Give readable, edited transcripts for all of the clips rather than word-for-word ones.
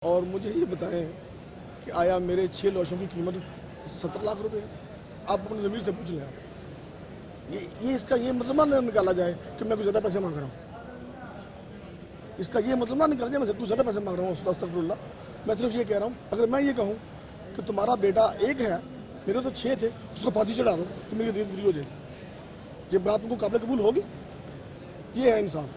اور مجھے یہ بتائیں کہ آیا میرے 6 لاشوں کی قیمت 70 لاکھ روپے ہے؟ آپ اپنی ضمیر سے پوچھ لیں یہ اس کا یہ مطلب نہ نکالا جائے کہ میں کوئی زیادہ پیسے مانگ رہا ہوں. اس کا یہ مطلب نہ نکالا جائے میں کوئی زیادہ پیسے مانگ رہا ہوں. استغفر اللہ. میں صرف یہ کہہ رہا ہوں اگر میں یہ کہوں کہ تمہارا بیٹا ایک ہے میرے تو 6 تھے اس کو پھانسی چڑھا دو تو میری ریت پوری ہو جائے گی. یہ بات ان کو قابل قبول ہوگی؟ یہ ہے انصاف.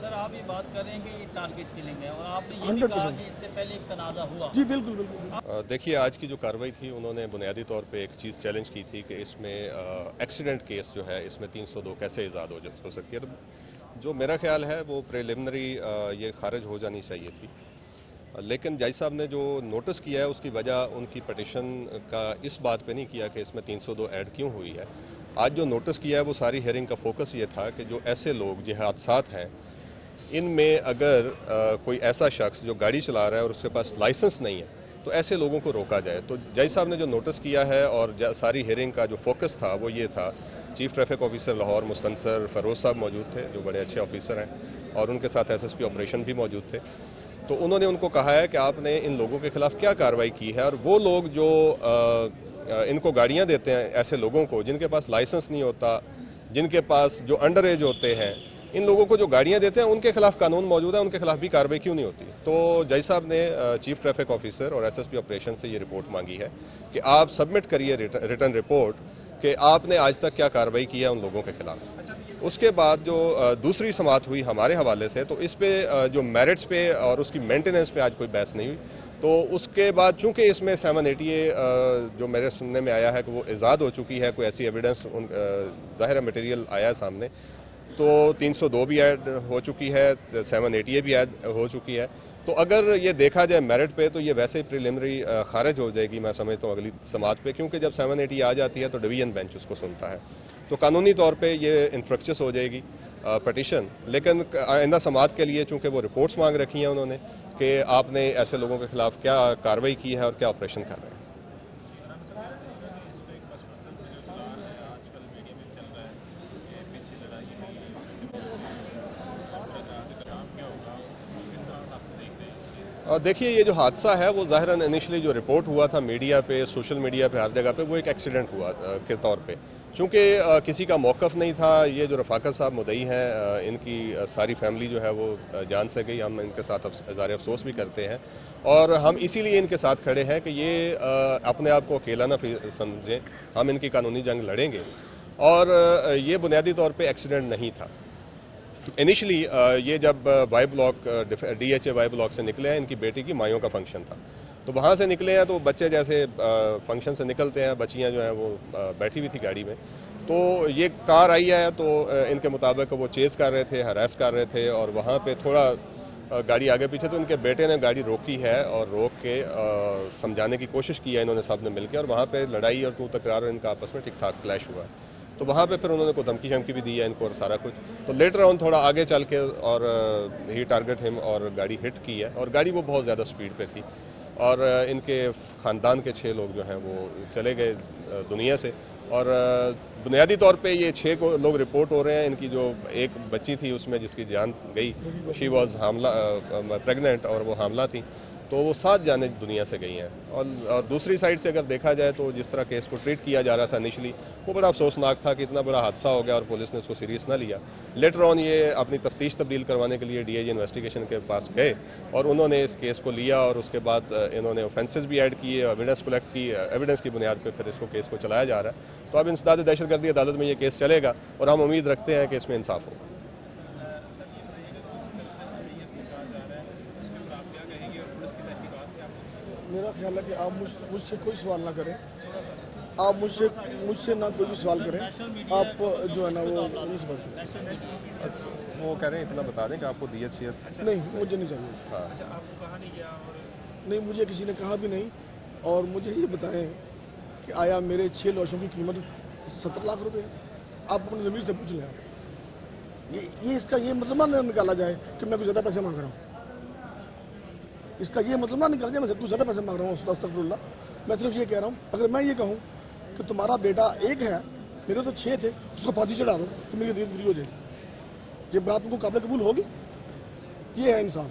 سر آپ یہ بات کر رہے ہیں کہ یہ ٹارگیٹ کلنگ ہے اور آپ نے یہ بھی کہا کہ اس سے پہلے ایک تنازع ہوا. جی بالکل بالکل. دیکھیے آج کی جو کارروائی تھی انہوں نے بنیادی طور پہ ایک چیز چیلنج کی تھی کہ اس میں ایکسیڈنٹ کیس جو ہے اس میں 302 کیسے ایجاد ہو سکتی ہے. تو جو میرا خیال ہے وہ پریلیمنری یہ خارج ہو جانی چاہیے تھی. لیکن جج صاحب نے جو نوٹس کیا ہے اس کی وجہ ان کی پٹیشن کا اس بات پہ نہیں کیا کہ اس میں 302 ایڈ کیوں ہوئی ہے. آج جو نوٹس کیا ہے وہ ساری ہیئرنگ کا فوکس یہ تھا کہ جو ایسے لوگ جو حادثات ہیں ان میں اگر کوئی ایسا شخص جو گاڑی چلا رہا ہے اور اس کے پاس لائسنس نہیں ہے تو ایسے لوگوں کو روکا جائے. تو جج صاحب نے جو نوٹس کیا ہے اور ساری ہیئرنگ کا جو فوکس تھا وہ یہ تھا. Chief traffic officer Lahore Mustansar Feroze صاحب موجود تھے جو بڑے اچھے آفیسر ہیں اور ان کے ساتھ SSP آپریشن بھی موجود تھے. تو انہوں نے ان کو کہا ہے کہ آپ نے ان لوگوں کے خلاف کیا کارروائی کی ہے اور وہ لوگ جو ان کو گاڑیاں دیتے ہیں ایسے لوگوں کو جن کے پاس لائسنس نہیں ہوتا, جن کے پاس جو انڈر ایج ہوتے ہیں, ان لوگوں کو جو گاڑیاں دیتے ہیں ان کے خلاف قانون موجود ہے, ان کے خلاف بھی کارروائی کیوں نہیں ہوتی. تو جج صاحب نے چیف ٹریفک آفیسر اور SSP آپریشن سے یہ رپورٹ مانگی ہے کہ آپ سبمٹ کریے ریٹن رپورٹ کہ آپ نے آج تک کیا کارروائی کی ہے ان لوگوں کے خلاف. اس کے بعد جو دوسری سماعت ہوئی ہمارے حوالے سے تو اس پہ جو میرٹس پہ اور اس کی مینٹیننس پہ آج کوئی بحث نہیں ہوئی. تو اس کے بعد چونکہ اس میں 780 جو میرے سننے میں آیا ہے کہ وہ ایجاد ہو چکی ہے, کوئی ایسی ایویڈنس ظاہر مٹیریل آیا ہے سامنے, تو 302 بھی ایڈ ہو چکی ہے, 780 بھی ایڈ ہو چکی ہے. تو اگر یہ دیکھا جائے میرٹ پہ تو یہ ویسے ہی پریلیمنری خارج ہو جائے گی میں سمجھتا ہوں اگلی سماعت پہ, کیونکہ جب 780 آ جاتی ہے تو ڈویژن بینچ اس کو سنتا ہے. تو قانونی طور پہ یہ انفرکچس ہو جائے گی پٹیشن. لیکن آئندہ سماعت کے لیے چونکہ وہ رپورٹس مانگ رکھی ہیں انہوں نے کہ آپ نے ایسے لوگوں کے خلاف کیا کارروائی کی ہے اور کیا آپریشن کر رہے ہیں. دیکھیے یہ جو حادثہ ہے وہ ظاہراً انیشلی جو رپورٹ ہوا تھا میڈیا پہ, سوشل میڈیا پہ, ہر جگہ پہ, وہ ایک ایکسیڈنٹ ہوا کے طور پہ, چونکہ کسی کا موقف نہیں تھا. یہ جو رفاقت صاحب مدعی ہیں ان کی ساری فیملی جو ہے وہ جان سے گئی. ہم ان کے ساتھ اظہار افسوس بھی کرتے ہیں اور ہم اسی لیے ان کے ساتھ کھڑے ہیں کہ یہ اپنے آپ کو اکیلا نہ سمجھیں. ہم ان کی قانونی جنگ لڑیں گے اور یہ بنیادی طور پہ ایکسیڈنٹ نہیں تھا. انیشلی یہ جب Y block DHA Y block سے نکلے ہیں, ان کی بیٹی کی مایوں کا فنکشن تھا, تو وہاں سے نکلے ہیں تو بچے جیسے فنکشن سے نکلتے ہیں, بچیاں جو ہیں وہ بیٹھی ہوئی تھی گاڑی میں, تو یہ کار آئی ہے تو ان کے مطابق وہ چیز کر رہے تھے, ہراس کر رہے تھے اور وہاں پہ تھوڑا گاڑی آگے پیچھے, تو ان کے بیٹے نے گاڑی روکی ہے اور روک کے سمجھانے کی کوشش کی ہے انہوں نے سب نے مل کے, اور وہاں پہ لڑائی اور تو تکرار ان کا آپس میں ٹھیک ٹھاک کلیش ہوا ہے. تو وہاں پہ پھر انہوں نے کوئی دھمکی شمکی بھی دی ہے ان کو اور سارا کچھ. تو لیٹر آن تھوڑا آگے چل کے اور ہی ٹارگٹ ہم اور گاڑی ہٹ کی ہے, اور گاڑی وہ بہت زیادہ سپیڈ پہ تھی اور ان کے خاندان کے 6 لوگ جو ہیں وہ چلے گئے دنیا سے. اور بنیادی طور پہ یہ 6 لوگ رپورٹ ہو رہے ہیں. ان کی جو ایک بچی تھی اس میں جس کی جان گئی, شی واز حاملہ پریگننٹ, اور وہ حاملہ تھی, تو وہ 7 جانیں دنیا سے گئی ہیں. اور دوسری سائڈ سے اگر دیکھا جائے تو جس طرح کیس کو ٹریٹ کیا جا رہا تھا انیشلی وہ بڑا افسوسناک تھا کہ اتنا بڑا حادثہ ہو گیا اور پولیس نے اس کو سیریس نہ لیا. لیٹر آن یہ اپنی تفتیش تبدیل کروانے کے لیے DIG انویسٹیگیشن کے پاس گئے اور انہوں نے اس کیس کو لیا, اور اس کے بعد انہوں نے اوفینسز بھی ایڈ کیے, ایویڈنس کلیکٹ کی, ایویڈنس کی بنیاد پہ پھر اس کو کیس کو چلایا جا رہا ہے. تو اب انسداد دہشت گردی عدالت میں یہ کیس چلے گا اور ہم امید رکھتے ہیں کہ اس میں انصاف ہوگا. میرا خیال ہے کہ آپ مجھ سے کوئی سوال نہ کریں, آپ مجھ سے نہ کوئی سوال کریں. آپ جو ہے نا وہ کہہ رہے ہیں اتنا بتا دیں کہ آپ کو دیت شیت نہیں, مجھے نہیں چاہیے. ہاں نہیں, مجھے کسی نے کہا بھی نہیں. اور مجھے یہ بتائیں کہ آیا میرے 6 لاشوں کی قیمت 70 لاکھ روپے ہے؟ آپ اپنی ضمیر سے پوچھ لیں یہ اس کا یہ مطلب نہ نکالا جائے کہ میں کوئی زیادہ پیسے مانگ رہا ہوں. اس کا یہ مطلب نہ نکالا جائے میں کوئی زیادہ پیسے مانگ رہا ہوں. استغفر اللہ. میں صرف یہ کہہ رہا ہوں اگر میں یہ کہوں کہ تمہارا بیٹا ایک ہے میرے تو 6 تھے اس کو پھانسی چڑھا دو تو میری ریت پوری ہو جائے گی. یہ بات ان کو قابل قبول ہوگی؟ یہ ہے انصاف.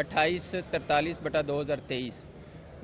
2843/2023,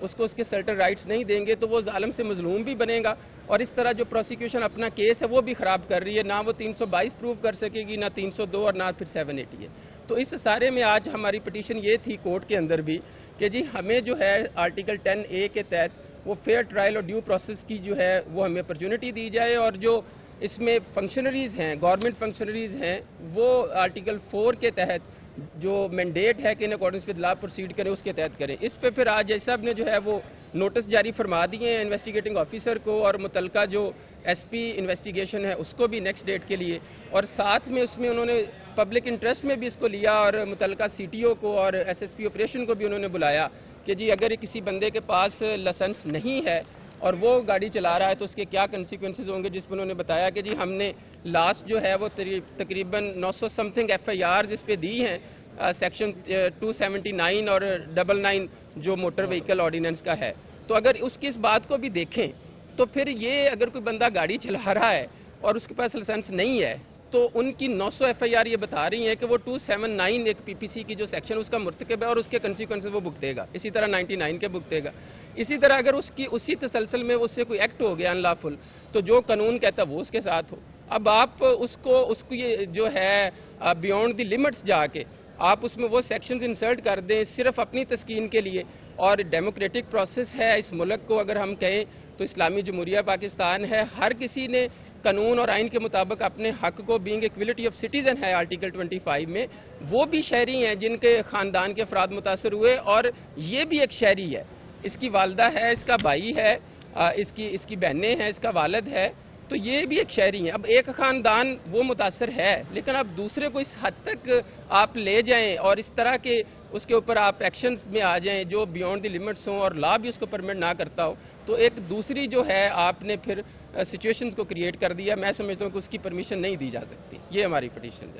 اس کو اس کے سرٹن رائٹس نہیں دیں گے تو وہ ظالم سے مظلوم بھی بنے گا، اور اس طرح جو پروسیکیوشن اپنا کیس ہے وہ بھی خراب کر رہی ہے، نہ وہ 322 پروو کر سکے گی، نہ 302 اور نہ پھر 780 ہے۔ تو اس سارے میں آج ہماری پٹیشن یہ تھی کورٹ کے اندر بھی کہ جی ہمیں جو ہے آرٹیکل 10A کے تحت وہ فیئر ٹرائل اور ڈیو پروسیس کی جو ہے وہ ہمیں اپرچونٹی دی جائے، اور جو اس میں فنکشنریز ہیں، گورنمنٹ فنکشنریز ہیں، وہ آرٹیکل 4 کے تحت جو مینڈیٹ ہے کہ in accordance with law proceed کریں اس کے تحت کریں۔ اس پہ پھر آج جج صاحب نے جو ہے وہ نوٹس جاری فرما دیے ہیں انویسٹیگیٹنگ آفیسر کو اور متعلقہ جو ایس پی انویسٹیگیشن ہے اس کو بھی نیکسٹ ڈیٹ کے لیے، اور ساتھ میں اس میں انہوں نے پبلک انٹرسٹ میں بھی اس کو لیا اور متعلقہ سی ٹی او کو اور ایس ایس پی آپریشن کو بھی انہوں نے بلایا کہ جی اگر کسی بندے کے پاس لائسنس نہیں ہے اور وہ گاڑی چلا رہا ہے تو اس کے کیا کنسیکوینسز ہوں گے، جس میں انہوں نے بتایا کہ جی ہم نے لاسٹ جو ہے وہ تقریباً 900 سمتھنگ ایف آئی آر اس پہ دی ہیں سیکشن 279 اور 99 جو موٹر وہیکل آرڈیننس کا ہے۔ تو اگر اس کی اس بات کو بھی دیکھیں تو پھر یہ اگر کوئی بندہ گاڑی چلا رہا ہے اور اس کے پاس لائسنس نہیں ہے تو ان کی 900 ایف آئی آر یہ بتا رہی ہیں کہ وہ 279 ایک پی پی سی کی جو سیکشن اس کا مرتکب ہے اور اس کے کنسیکوینسز وہ بھگتے گا، اسی طرح 99 کے بھگتے گا۔ اسی طرح اگر اس کی اسی تسلسل میں اس سے کوئی ایکٹ ہو گیا ان لافل تو جو قانون کہتا ہے وہ اس کے ساتھ ہو۔ اب آپ اس کو یہ جو ہے بیونڈ دی لمٹس جا کے آپ اس میں وہ سیکشنز انسرٹ کر دیں صرف اپنی تسکین کے لیے، اور ڈیموکریٹک پروسیس ہے اس ملک کو اگر ہم کہیں تو اسلامی جمہوریہ پاکستان ہے، ہر کسی نے قانون اور آئین کے مطابق اپنے حق کو بینگ ایکویلٹی آف سٹیزن ہے آرٹیکل 25 میں، وہ بھی شہری ہیں جن کے خاندان کے افراد متاثر ہوئے، اور یہ بھی ایک شہری ہے، اس کی والدہ ہے، اس کا بھائی ہے، اس کی بہنیں ہیں، اس کا والد ہے، تو یہ بھی ایک شہری ہیں۔ اب ایک خاندان وہ متاثر ہے لیکن اب دوسرے کو اس حد تک آپ لے جائیں اور اس طرح کے اس کے اوپر آپ ایکشنز میں آ جائیں جو بیونڈ دی لمٹس ہوں اور لا بھی اس کو پرمٹ نہ کرتا ہو، تو ایک دوسری جو ہے آپ نے پھر سچویشنز کو کریٹ کر دیا۔ میں سمجھتا ہوں کہ اس کی پرمیشن نہیں دی جا سکتی۔ یہ ہماری پٹیشن ہے۔